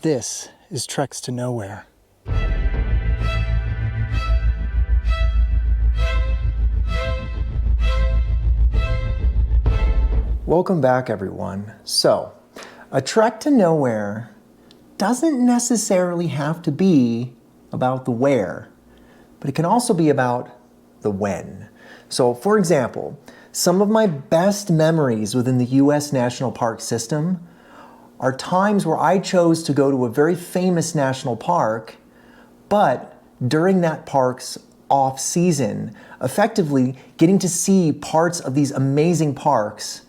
This is Treks to Nowhere. Welcome back, everyone. So, a trek to nowhere doesn't necessarily have to be about the where, but it can also be about the when. So, for example, some of my best memories within the U.S. National Park system are times where I chose to go to a very famous national park, but during that park's off-season, effectively getting to see parts of these amazing parks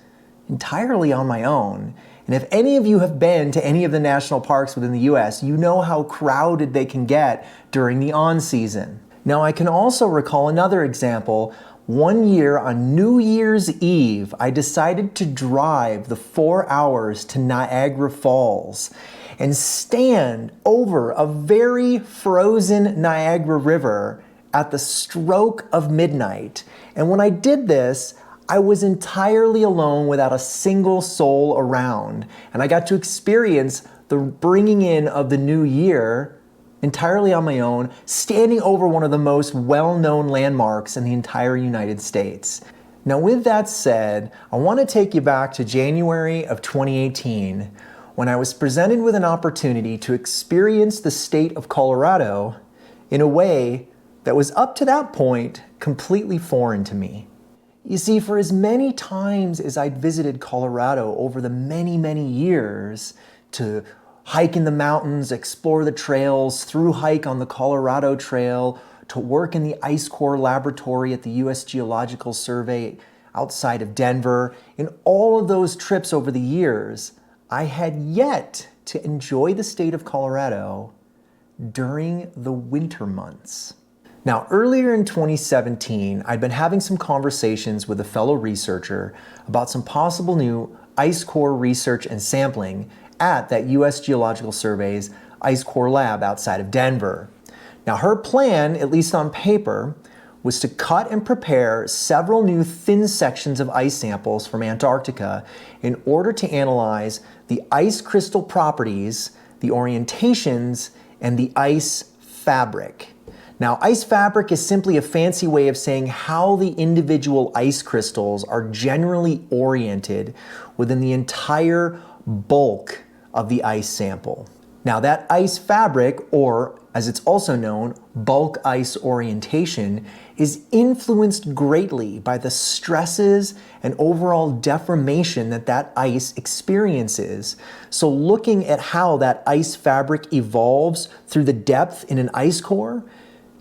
entirely on my own. And if any of you have been to any of the national parks within the US, you know how crowded they can get during the on-season. Now, I can also recall another example. One year on New Year's Eve, I decided to drive the 4 hours to Niagara Falls and stand over a very frozen Niagara River at the stroke of midnight. And when I did this, I was entirely alone without a single soul around. And I got to experience the bringing in of the new year entirely on my own, standing over one of the most well-known landmarks in the entire United States. Now, with that said, I want to take you back to January of 2018, when I was presented with an opportunity to experience the state of Colorado in a way that was up to that point completely foreign to me. You see, for as many times as I'd visited Colorado over the many years to hike in the mountains, explore the trails, through hike on the Colorado Trail, to work in the Ice Core Laboratory at the U.S. Geological Survey outside of Denver, in all of those trips over the years, I had yet to enjoy the state of Colorado during the winter months. Now, earlier in 2017, I'd been having some conversations with a fellow researcher about some possible new ice core research and sampling at that U.S. Geological Survey's Ice Core Lab outside of Denver. Now, her plan, at least on paper, was to cut and prepare several new thin sections of ice samples from Antarctica in order to analyze the ice crystal properties, the orientations, and the ice fabric. Now, ice fabric is simply a fancy way of saying how the individual ice crystals are generally oriented within the entire bulk of the ice sample. Now, that ice fabric, or as it's also known, bulk ice orientation, is influenced greatly by the stresses and overall deformation that ice experiences. So looking at how that ice fabric evolves through the depth in an ice core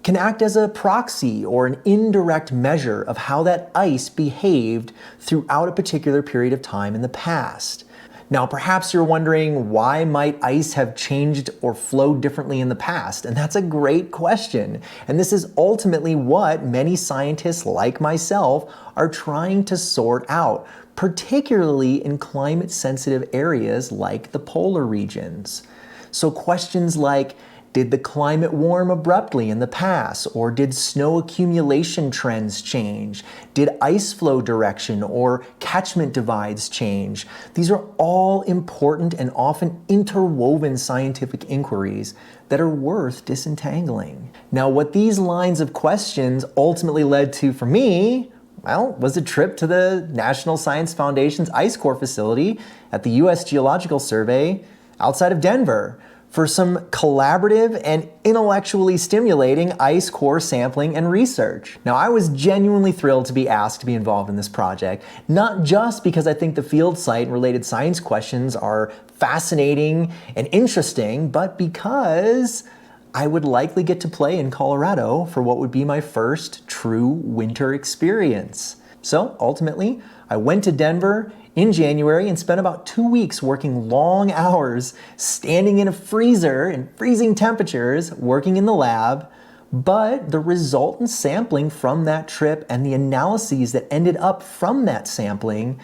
can act as a proxy or an indirect measure of how that ice behaved throughout a particular period of time in the past. Now, perhaps you're wondering, why might ice have changed or flowed differently in the past? And that's a great question. And this is ultimately what many scientists like myself are trying to sort out, particularly in climate-sensitive areas like the polar regions. So questions like, did the climate warm abruptly in the past, or did snow accumulation trends change? Did ice flow direction or catchment divides change? These are all important and often interwoven scientific inquiries that are worth disentangling. Now, what these lines of questions ultimately led to for me, well, was a trip to the National Science Foundation's Ice Core facility at the U.S. Geological Survey outside of Denver, for some collaborative and intellectually stimulating ice core sampling and research. Now, I was genuinely thrilled to be asked to be involved in this project, not just because I think the field site and related science questions are fascinating and interesting, but because I would likely get to play in Colorado for what would be my first true winter experience. So ultimately, I went to Denver in January and spent about 2 weeks working long hours, standing in a freezer in freezing temperatures, working in the lab. But the resultant sampling from that trip and the analyses that ended up from that sampling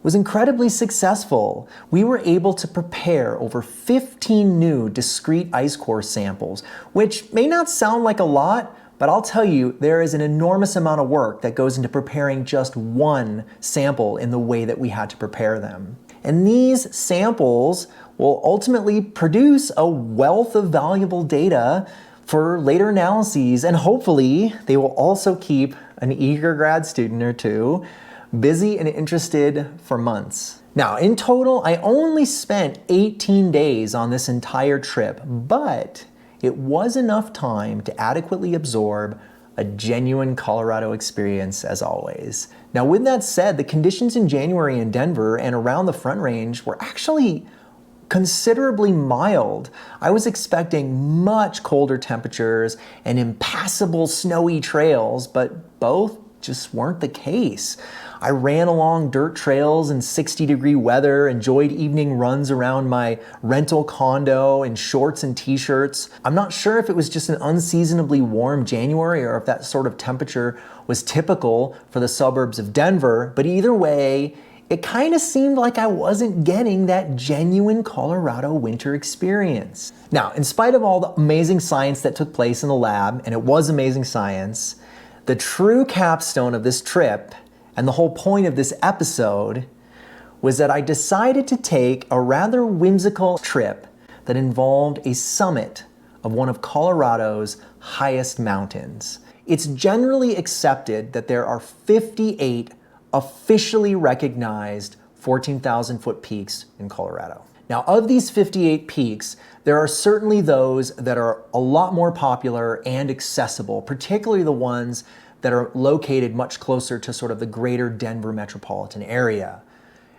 was incredibly successful. We were able to prepare over 15 new discrete ice core samples, which may not sound like a lot, But I'll tell you, there is an enormous amount of work that goes into preparing just one sample in the way that we had to prepare them. And these samples will ultimately produce a wealth of valuable data for later analyses, and hopefully they will also keep an eager grad student or two busy and interested for months. Now, in total, I only spent 18 days on this entire trip, but it was enough time to adequately absorb a genuine Colorado experience as always. Now, with that said, the conditions in January in Denver and around the Front Range were actually considerably mild. I was expecting much colder temperatures and impassable snowy trails, but both just weren't the case. I ran along dirt trails in 60-degree weather, enjoyed evening runs around my rental condo in shorts and t-shirts. I'm not sure if it was just an unseasonably warm January or if that sort of temperature was typical for the suburbs of Denver, but either way, it kind of seemed like I wasn't getting that genuine Colorado winter experience. Now, in spite of all the amazing science that took place in the lab, and it was amazing science, the true capstone of this trip and the whole point of this episode was that I decided to take a rather whimsical trip that involved a summit of one of Colorado's highest mountains. It's generally accepted that there are 58 officially recognized 14,000 foot peaks in Colorado. Now, of these 58 peaks, there are certainly those that are a lot more popular and accessible, particularly the ones that are located much closer to sort of the greater Denver metropolitan area.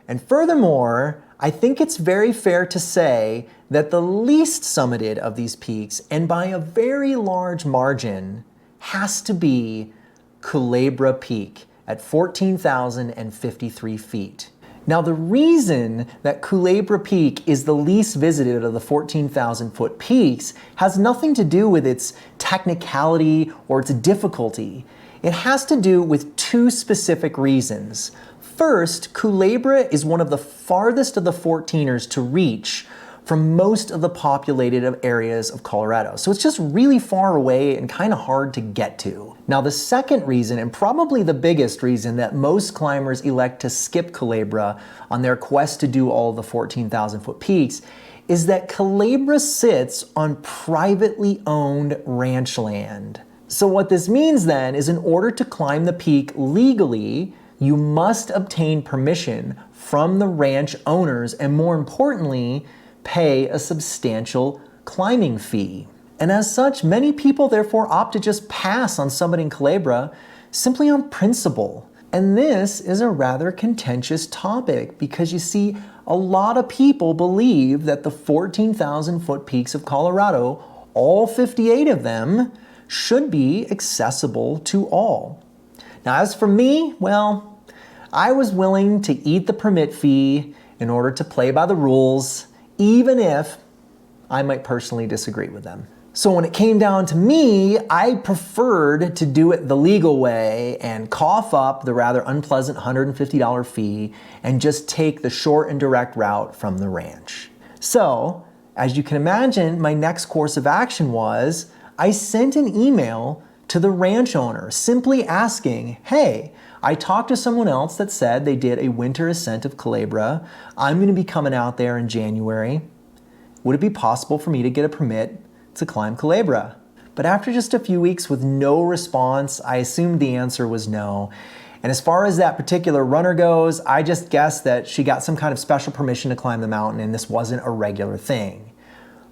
And furthermore, I think it's very fair to say that the least summited of these peaks, and by a very large margin, has to be Culebra Peak at 14,053 feet. Now, the reason that Culebra Peak is the least visited of the 14,000 foot peaks has nothing to do with its technicality or its difficulty. It has to do with two specific reasons. First, Culebra is one of the farthest of the 14ers to reach from most of the populated areas of Colorado. So it's just really far away and kind of hard to get to. Now, the second reason, and probably the biggest reason that most climbers elect to skip Culebra on their quest to do all of the 14,000 foot peaks, is that Culebra sits on privately owned ranch land. So what this means then is in order to climb the peak legally, you must obtain permission from the ranch owners and, more importantly, pay a substantial climbing fee. And as such, many people therefore opt to just pass on summiting Culebra simply on principle. And this is a rather contentious topic because you see, a lot of people believe that the 14,000 foot peaks of Colorado, all 58 of them, should be accessible to all. Now, as for me, well, I was willing to eat the permit fee in order to play by the rules, even if I might personally disagree with them. So when it came down to me, I preferred to do it the legal way and cough up the rather unpleasant $150 fee and just take the short and direct route from the ranch. So, as you can imagine, my next course of action was I sent an email to the ranch owner simply asking, hey, I talked to someone else that said they did a winter ascent of Culebra. I'm going to be coming out there in January. Would it be possible for me to get a permit to climb Culebra? But after just a few weeks with no response, I assumed the answer was no. And as far as that particular runner goes, I just guessed that she got some kind of special permission to climb the mountain and this wasn't a regular thing.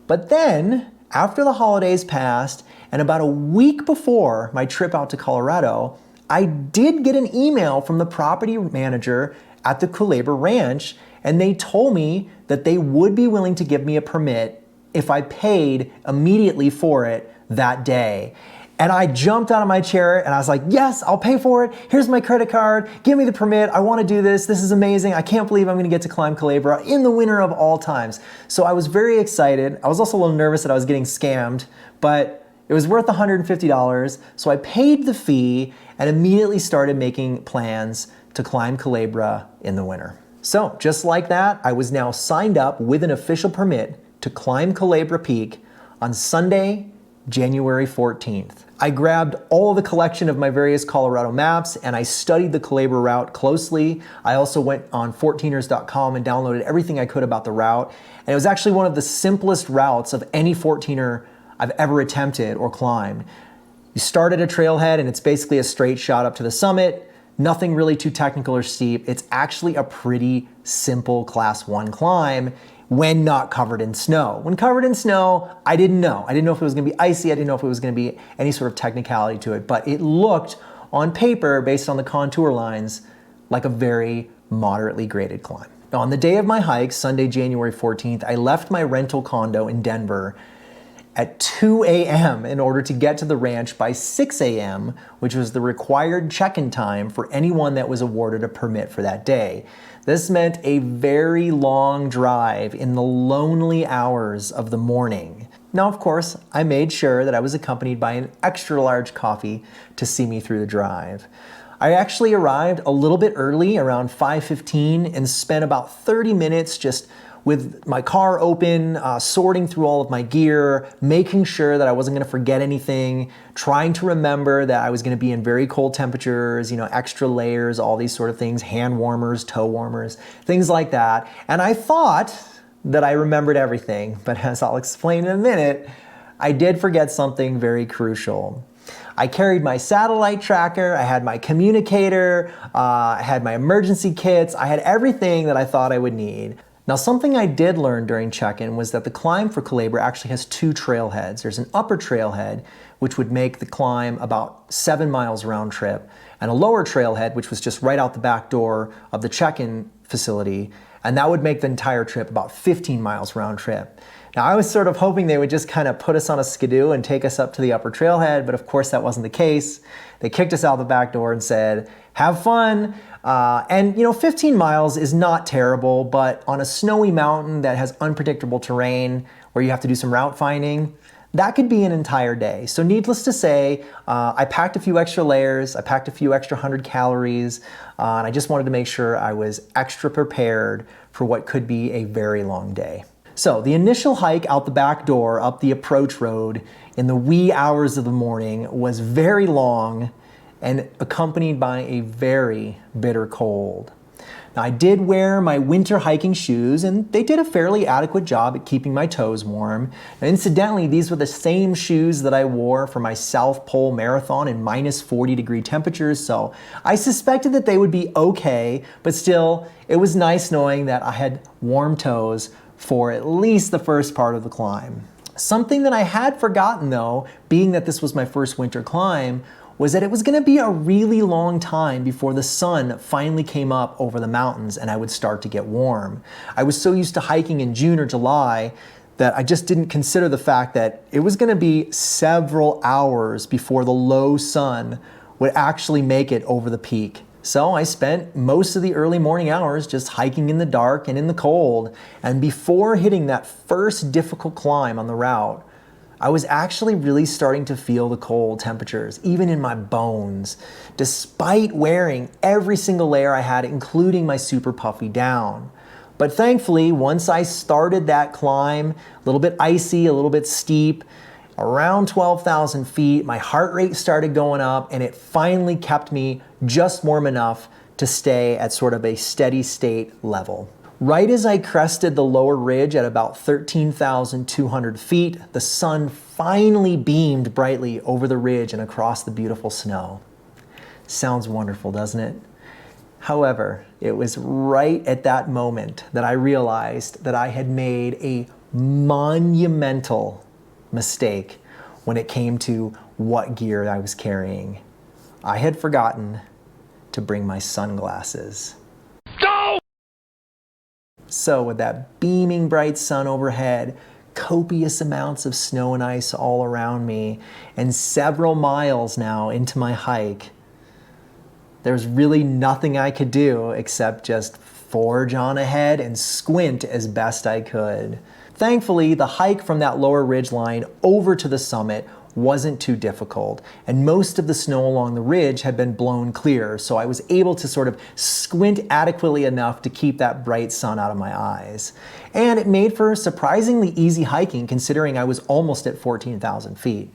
But then, after the holidays passed and about a week before my trip out to Colorado, I did get an email from the property manager at the Culebra Ranch, and they told me that they would be willing to give me a permit if I paid immediately for it that day. And I jumped out of my chair and I was like, yes, I'll pay for it. Here's my credit card. Give me the permit. I want to do this. This is amazing. I can't believe I'm going to get to climb Culebra in the winter of all times. So I was very excited. I was also a little nervous that I was getting scammed, but it was worth $150. So I paid the fee and immediately started making plans to climb Culebra in the winter. So just like that, I was now signed up with an official permit to climb Culebra Peak on Sunday, January 14th. I grabbed all of the collection of my various Colorado maps and I studied the Culebra route closely. I also went on 14ers.com and downloaded everything I could about the route. And it was actually one of the simplest routes of any 14er I've ever attempted or climbed. You start at a trailhead and it's basically a straight shot up to the summit. Nothing really too technical or steep. It's actually a pretty simple class 1 climb when not covered in snow. When covered in snow, I didn't know. I didn't know if it was gonna be icy. I didn't know if it was gonna be any sort of technicality to it, but it looked on paper, based on the contour lines, like a very moderately graded climb. Now, on the day of my hike, Sunday, January 14th, I left my rental condo in Denver at 2 a.m. in order to get to the ranch by 6 a.m., which was the required check-in time for anyone that was awarded a permit for that day. This meant a very long drive in the lonely hours of the morning. Now, of course, I made sure that I was accompanied by an extra large coffee to see me through the drive. I actually arrived a little bit early, around 5:15, and spent about 30 minutes just with my car open, sorting through all of my gear, making sure that I wasn't gonna forget anything, trying to remember that I was gonna be in very cold temperatures, extra layers, all these sort of things, hand warmers, toe warmers, things like that. And I thought that I remembered everything, but as I'll explain in a minute, I did forget something very crucial. I carried my satellite tracker, I had my communicator, I had my emergency kits, I had everything that I thought I would need. Now, something I did learn during check-in was that the climb for Culebra actually has 2 trailheads. There's an upper trailhead, which would make the climb about 7 miles round trip, and a lower trailhead, which was just right out the back door of the check-in facility, and that would make the entire trip about 15 miles round trip. Now, I was sort of hoping they would just kind of put us on a skidoo and take us up to the upper trailhead, but of course that wasn't the case. They kicked us out the back door and said, have fun. And 15 miles is not terrible, but on a snowy mountain that has unpredictable terrain where you have to do some route finding, that could be an entire day. So needless to say, I packed a few extra layers, I packed a few extra 100 calories, and I just wanted to make sure I was extra prepared for what could be a very long day. So the initial hike out the back door up the approach road in the wee hours of the morning was very long and accompanied by a very bitter cold. Now, I did wear my winter hiking shoes and they did a fairly adequate job at keeping my toes warm. Now, incidentally, these were the same shoes that I wore for my South Pole Marathon in minus 40-degree temperatures, so I suspected that they would be okay, but still, it was nice knowing that I had warm toes for at least the first part of the climb. Something that I had forgotten though, being that this was my first winter climb, was that it was gonna be a really long time before the sun finally came up over the mountains and I would start to get warm. I was so used to hiking in June or July that I just didn't consider the fact that it was gonna be several hours before the low sun would actually make it over the peak. So I spent most of the early morning hours just hiking in the dark and in the cold. And before hitting that first difficult climb on the route, I was actually really starting to feel the cold temperatures, even in my bones, despite wearing every single layer I had, including my super puffy down. But thankfully, once I started that climb, a little bit icy, a little bit steep, around 12,000 feet, my heart rate started going up and it finally kept me just warm enough to stay at sort of a steady state level. Right as I crested the lower ridge at about 13,200 feet, the sun finally beamed brightly over the ridge and across the beautiful snow. Sounds wonderful, doesn't it? However, it was right at that moment that I realized that I had made a monumental mistake when it came to what gear I was carrying. I had forgotten to bring my sunglasses. No! So with that beaming bright sun overhead, copious amounts of snow and ice all around me, and several miles now into my hike, there's really nothing I could do except just forge on ahead and squint as best I could. Thankfully, the hike from that lower ridge line over to the summit wasn't too difficult, and most of the snow along the ridge had been blown clear, so I was able to sort of squint adequately enough to keep that bright sun out of my eyes. And it made for surprisingly easy hiking considering I was almost at 14,000 feet.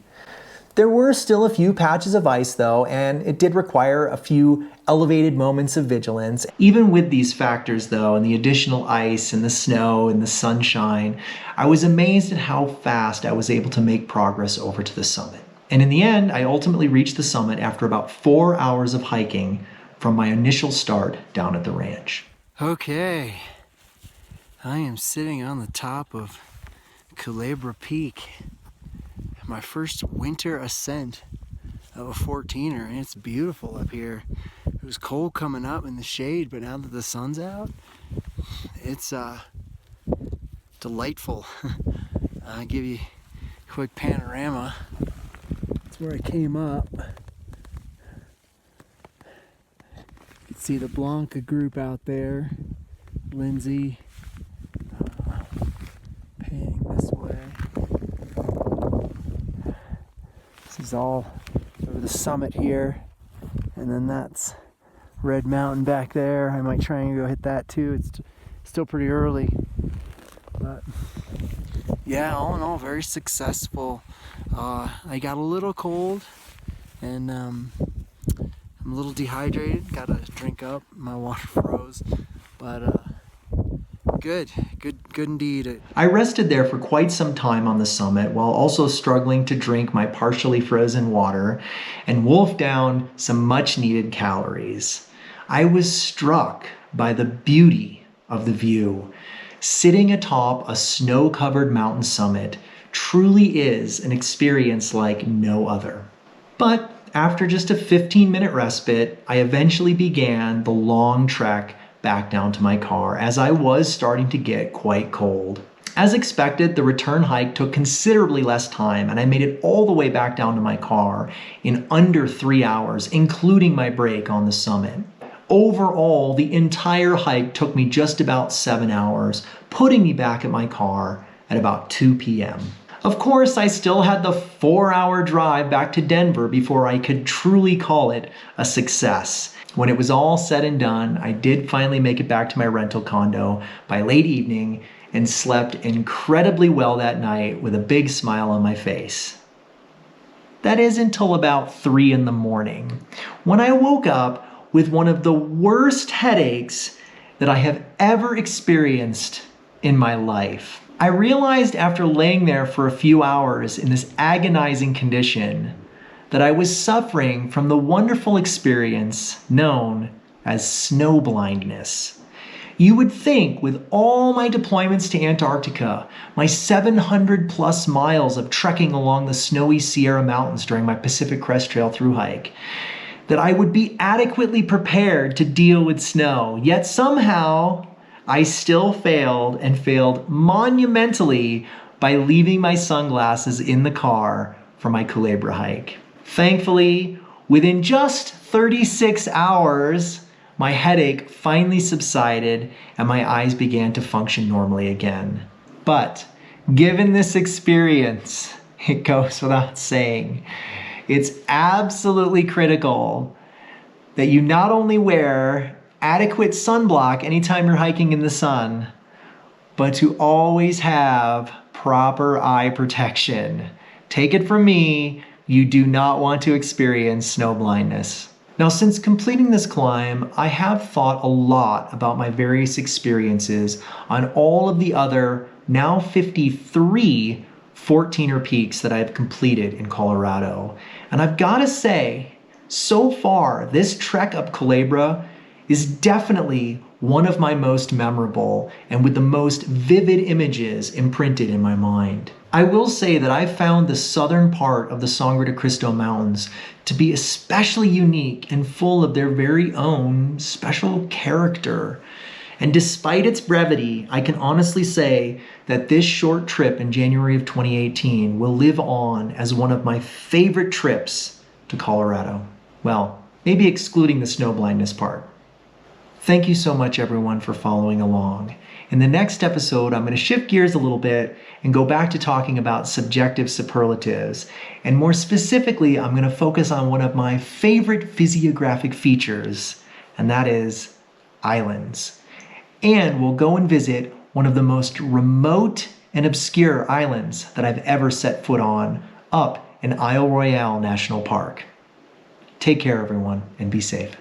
There were still a few patches of ice though, and it did require a few elevated moments of vigilance. Even with these factors though, and the additional ice and the snow and the sunshine, I was amazed at how fast I was able to make progress over to the summit. And in the end, I ultimately reached the summit after about 4 hours of hiking from my initial start down at the ranch. Okay, I am sitting on the top of Culebra Peak. My first winter ascent of a 14er, and it's beautiful up here. It was cold coming up in the shade, but now that the sun's out, it's delightful. I'll give you a quick panorama. That's where I came up. You can see the Blanca group out there. Lindsay panning this way. This is all over the summit here, and then that's Red Mountain back there. I might try and go hit that too. It's still pretty early, but yeah, all in all, very successful. I got a little cold, and I'm a little dehydrated. Got to drink up. My water froze, but good indeed. I rested there for quite some time on the summit while also struggling to drink my partially frozen water and wolf down some much needed calories. I was struck by the beauty of the view. Sitting atop a snow-covered mountain summit truly is an experience like no other. But after just a 15-minute respite, I eventually began the long trek back down to my car as I was starting to get quite cold. As expected, the return hike took considerably less time, and I made it all the way back down to my car in under 3 hours, including my break on the summit. Overall, the entire hike took me just about 7 hours, putting me back at my car at about 2 p.m. Of course, I still had the 4-hour drive back to Denver before I could truly call it a success. When it was all said and done, I did finally make it back to my rental condo by late evening and slept incredibly well that night with a big smile on my face. That is until about 3 in the morning, when I woke up with one of the worst headaches that I have ever experienced in my life. I realized after laying there for a few hours in this agonizing condition that I was suffering from the wonderful experience known as snow blindness. You would think with all my deployments to Antarctica, my 700 plus miles of trekking along the snowy Sierra Mountains during my Pacific Crest Trail thru hike, that I would be adequately prepared to deal with snow. Yet somehow, I still failed, and failed monumentally by leaving my sunglasses in the car for my Culebra hike. Thankfully, within just 36 hours, my headache finally subsided and my eyes began to function normally again. But given this experience, it goes without saying, it's absolutely critical that you not only wear adequate sunblock anytime you're hiking in the sun, but to always have proper eye protection. Take it from me, you do not want to experience snow blindness. Now, since completing this climb, I have thought a lot about my various experiences on all of the other, now 53, 14er peaks that I've completed in Colorado. And I've got to say, so far, this trek up Culebra is definitely one of my most memorable and with the most vivid images imprinted in my mind. I will say that I found the southern part of the Sangre de Cristo Mountains to be especially unique and full of their very own special character. And despite its brevity, I can honestly say that this short trip in January of 2018 will live on as one of my favorite trips to Colorado. Well, maybe excluding the snow blindness part. Thank you so much, everyone, for following along. In the next episode, I'm going to shift gears a little bit and go back to talking about subjective superlatives. And more specifically, I'm going to focus on one of my favorite physiographic features, and that is islands. And we'll go and visit one of the most remote and obscure islands that I've ever set foot on up in Isle Royale National Park. Take care, everyone, and be safe.